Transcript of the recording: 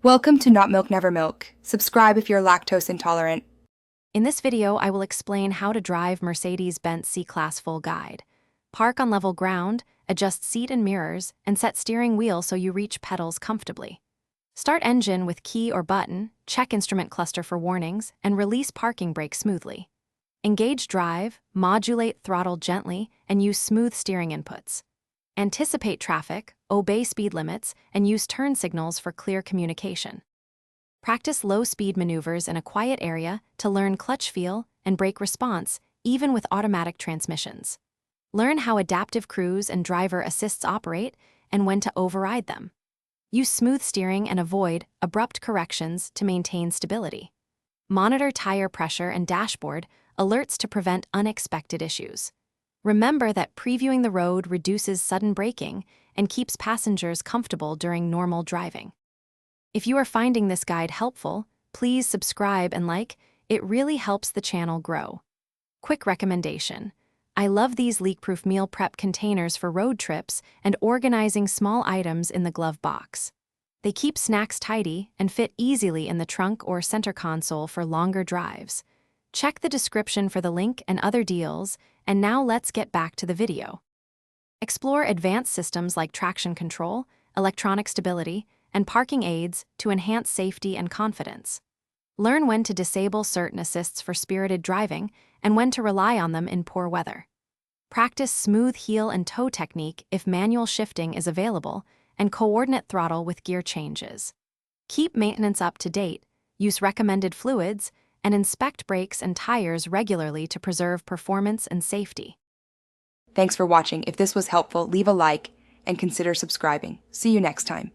Welcome to Not Milk Never Milk. Subscribe if you're lactose intolerant. In this video, I will explain how to drive Mercedes-Benz C-Class full guide. Park on level ground, adjust seat and mirrors, and set steering wheel so you reach pedals comfortably. Start engine with key or button, check instrument cluster for warnings, and release parking brake smoothly. Engage drive, modulate throttle gently, and use smooth steering inputs. Anticipate traffic, obey speed limits, and use turn signals for clear communication. Practice low-speed maneuvers in a quiet area to learn clutch feel and brake response, even with automatic transmissions. Learn how adaptive cruise and driver assists operate and when to override them. Use smooth steering and avoid abrupt corrections to maintain stability. Monitor tire pressure and dashboard alerts to prevent unexpected issues. Remember that previewing the road reduces sudden braking and keeps passengers comfortable during normal driving. If you are finding this guide helpful, please subscribe and like. It really helps the channel grow. Quick recommendation. I love these leak-proof meal prep containers for road trips and organizing small items in the glove box. They keep snacks tidy and fit easily in the trunk or center console for longer drives. Check the description for the link and other deals, and now let's get back to the video. Explore advanced systems like traction control, electronic stability, and parking aids to enhance safety and confidence. Learn when to disable certain assists for spirited driving and when to rely on them in poor weather. Practice smooth heel and toe technique if manual shifting is available, and coordinate throttle with gear changes. Keep maintenance up to date, use recommended fluids, and inspect brakes and tires regularly to preserve performance and safety. Thanks for watching. If this was helpful, leave a like and consider subscribing. See you next time.